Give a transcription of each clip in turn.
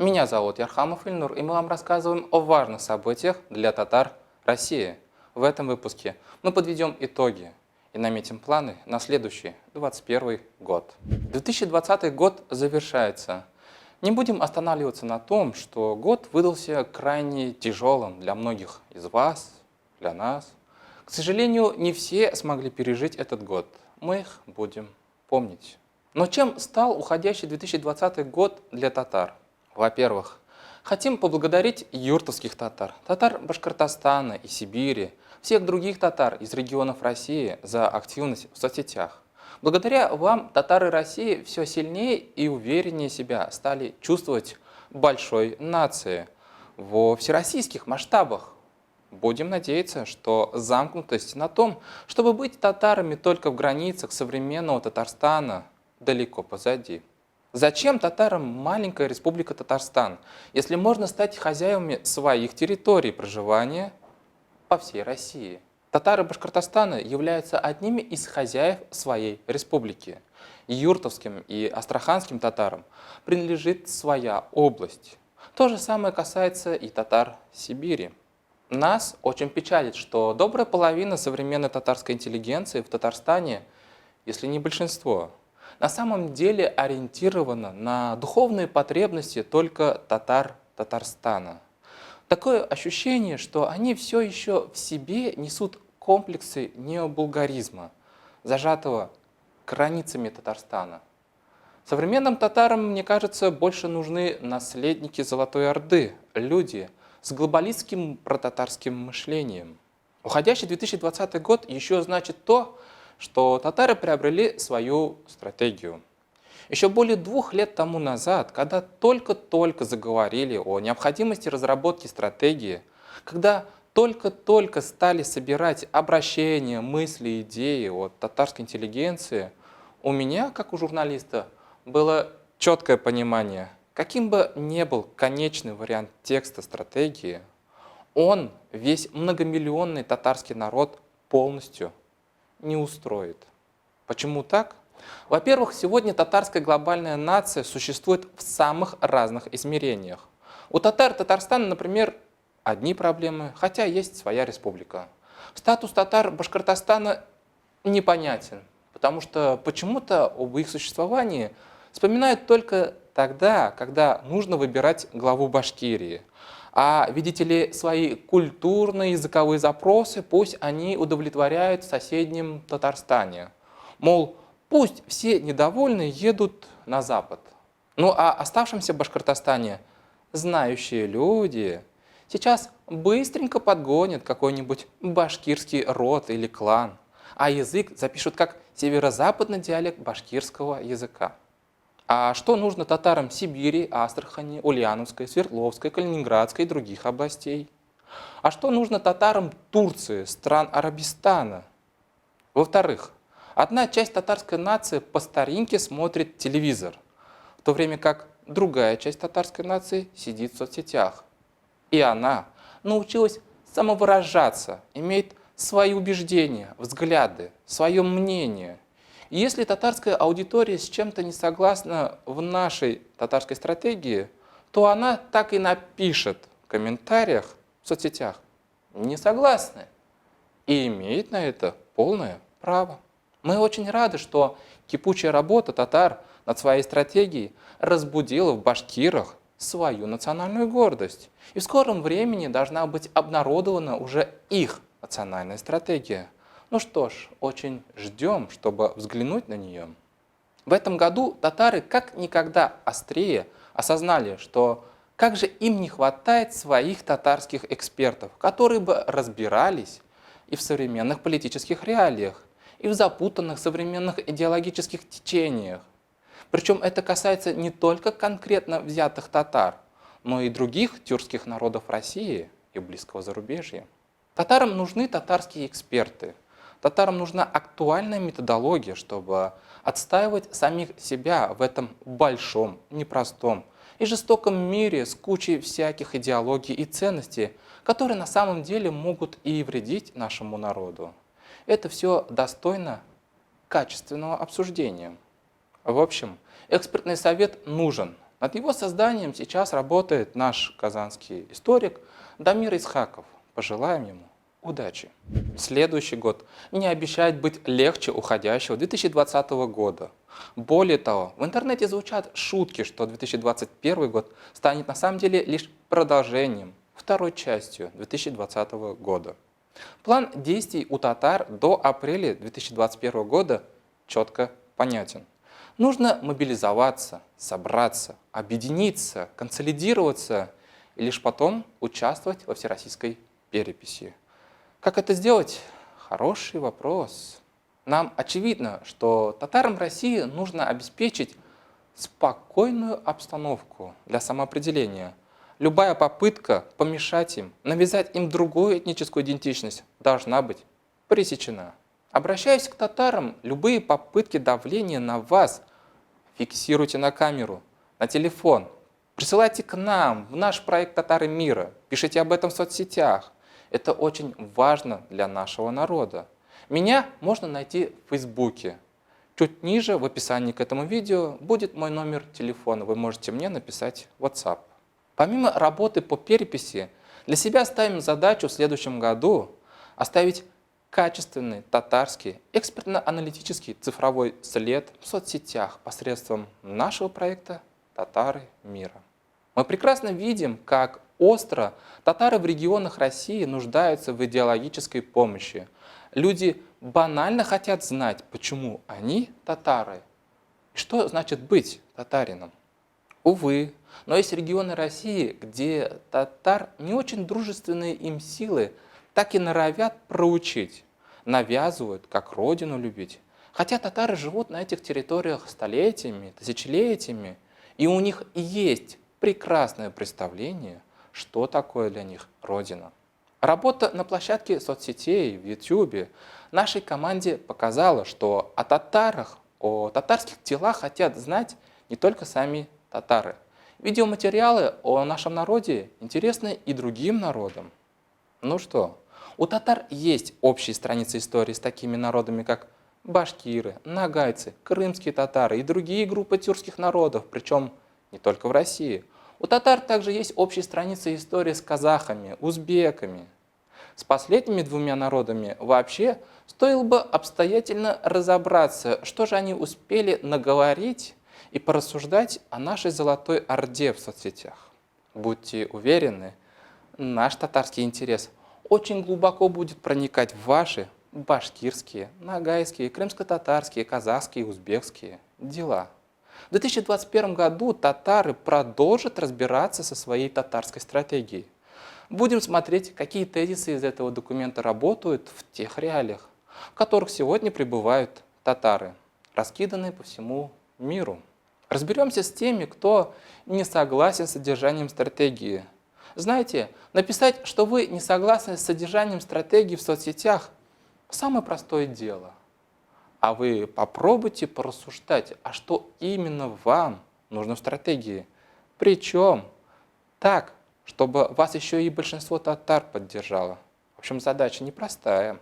Меня зовут Ярхамов Ильнур, и мы вам рассказываем о важных событиях для татар России. В этом выпуске мы подведем итоги и наметим планы на следующий, 2021 год. 2020 год завершается. Не будем останавливаться на том, что год выдался крайне тяжелым для многих из вас, для нас. К сожалению, не все смогли пережить этот год. Мы их будем помнить. Но чем стал уходящий 2020 год для татар? Во-первых, хотим поблагодарить юртовских татар, татар Башкортостана и Сибири, всех других татар из регионов России за активность в соцсетях. Благодаря вам татары России все сильнее и увереннее себя стали чувствовать большой нации во всероссийских масштабах. Будем надеяться, что замкнутость на том, чтобы быть татарами только в границах современного Татарстана, далеко позади. Зачем татарам маленькая республика Татарстан, если можно стать хозяевами своих территорий проживания по всей России? Татары Башкортостана являются одними из хозяев своей республики. Юртовским и астраханским татарам принадлежит своя область. То же самое касается и татар Сибири. Нас очень печалит, что добрая половина современной татарской интеллигенции в Татарстане, если не большинство, на самом деле ориентирована на духовные потребности только татар Татарстана. Такое ощущение, что они все еще в себе несут комплексы необулгаризма, зажатого границами Татарстана. Современным татарам, мне кажется, больше нужны наследники Золотой Орды, люди с глобалистским протатарским мышлением. Уходящий 2020 год еще значит то, что татары приобрели свою стратегию. Еще более 2 лет тому назад, когда только-только заговорили о необходимости разработки стратегии, когда только-только стали собирать обращения, мысли, идеи от татарской интеллигенции, у меня, как у журналиста, было четкое понимание, каким бы ни был конечный вариант текста стратегии, он весь многомиллионный татарский народ полностью не устроит. Почему так? Во-первых, сегодня татарская глобальная нация существует в самых разных измерениях. У татар Татарстана, например, одни проблемы, хотя есть своя республика. Статус татар Башкортостана непонятен, потому что почему-то об их существовании вспоминают только тогда, когда нужно выбирать главу Башкирии. А, видите ли, свои культурные языковые запросы пусть они удовлетворяют в соседнем Татарстане. Мол, пусть все недовольные едут на запад. Ну а оставшемся Башкортостане знающие люди сейчас быстренько подгонят какой-нибудь башкирский род или клан, а язык запишут как северо-западный диалект башкирского языка. А что нужно татарам Сибири, Астрахани, Ульяновской, Свердловской, Калининградской и других областей? А что нужно татарам Турции, стран Арабистана? Во-вторых, одна часть татарской нации по старинке смотрит телевизор, в то время как другая часть татарской нации сидит в соцсетях. И она научилась самовыражаться, имеет свои убеждения, взгляды, свое мнение. И если татарская аудитория с чем-то не согласна в нашей татарской стратегии, то она так и напишет в комментариях в соцсетях «не согласны» и имеет на это полное право. Мы очень рады, что кипучая работа татар над своей стратегией разбудила в башкирах свою национальную гордость. И в скором времени должна быть обнародована уже их национальная стратегия. Ну что ж, очень ждем, чтобы взглянуть на нее. В этом году татары как никогда острее осознали, что как же им не хватает своих татарских экспертов, которые бы разбирались и в современных политических реалиях, и в запутанных современных идеологических течениях. Причем это касается не только конкретно взятых татар, но и других тюркских народов России и близкого зарубежья. Татарам нужны татарские эксперты. Татарам нужна актуальная методология, чтобы отстаивать самих себя в этом большом, непростом и жестоком мире с кучей всяких идеологий и ценностей, которые на самом деле могут и вредить нашему народу. Это все достойно качественного обсуждения. В общем, экспертный совет нужен, Над его созданием сейчас работает наш казанский историк Дамир Исхаков. Пожелаем ему удачи. Следующий год не обещает быть легче уходящего 2020 года. Более того, в интернете звучат шутки, что 2021 год станет на самом деле лишь продолжением, второй частью 2020 года. План действий у татар до апреля 2021 года четко понятен. Нужно мобилизоваться, собраться, объединиться, консолидироваться и лишь потом участвовать во всероссийской переписи. Как это сделать? Хороший вопрос. Нам очевидно, что татарам России нужно обеспечить спокойную обстановку для самоопределения. Любая попытка помешать им, навязать им другую этническую идентичность должна быть пресечена. Обращаясь к татарам, любые попытки давления на вас фиксируйте на камеру, на телефон, присылайте к нам в наш проект «Татары мира», пишите об этом в соцсетях. Это очень важно для нашего народа. Меня можно найти в Фейсбуке. Чуть ниже в описании к этому видео будет мой номер телефона. Вы можете мне написать в WhatsApp. Помимо работы по переписи, для себя ставим задачу в следующем году оставить качественный татарский экспертно-аналитический цифровой след в соцсетях посредством нашего проекта «Татары мира». Мы прекрасно видим, как остро татары в регионах России нуждаются в идеологической помощи. Люди банально хотят знать, почему они татары и что значит быть татарином. Увы, но есть регионы России, где татар не очень дружественные им силы так и норовят проучить, навязывают, как родину любить. Хотя татары живут на этих территориях столетиями, тысячелетиями, и у них есть прекрасное представление, что такое для них родина. Работа на площадке соцсетей, в YouTube нашей команде показала, что о татарах, о татарских делах хотят знать не только сами татары. Видеоматериалы о нашем народе интересны и другим народам. Ну что, у татар есть общие страницы истории с такими народами, как башкиры, нагайцы, крымские татары и другие группы тюркских народов, причем не только в России. У татар также есть общие страницы истории с казахами, узбеками. С последними двумя народами вообще стоило бы обстоятельно разобраться, что же они успели наговорить и порассуждать о нашей Золотой Орде в соцсетях. Будьте уверены, наш татарский интерес очень глубоко будет проникать в ваши башкирские, нагайские, крымско-татарские, казахские, узбекские дела. В 2021 году татары продолжат разбираться со своей татарской стратегией. Будем смотреть, какие тезисы из этого документа работают в тех реалиях, в которых сегодня пребывают татары, раскиданные по всему миру. Разберемся с теми, кто не согласен с содержанием стратегии. Знаете, написать, что вы не согласны с содержанием стратегии в соцсетях – самое простое дело. А вы попробуйте порассуждать, а что именно вам нужно в стратегии. Причем так, чтобы вас еще и большинство татар поддержало. В общем, задача непростая.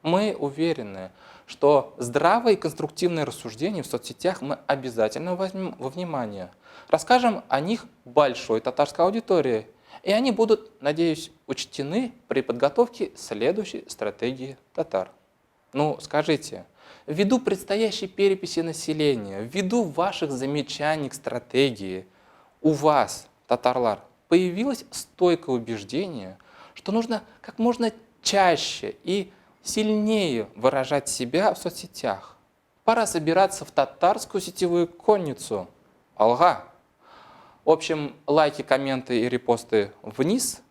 Мы уверены, что здравое и конструктивное рассуждение в соцсетях мы обязательно возьмем во внимание. Расскажем о них большой татарской аудитории, и они будут, надеюсь, учтены при подготовке следующей стратегии татар. Ну, скажите, ввиду предстоящей переписи населения, ввиду ваших замечаний к стратегии, у вас, татарлар, появилось стойкое убеждение, что нужно как можно чаще и сильнее выражать себя в соцсетях. Пора собираться в татарскую сетевую конницу. Алга! В общем, лайки, комменты и репосты вниз.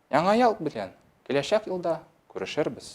Яңа ел белән, киләчәк елда күрешербез.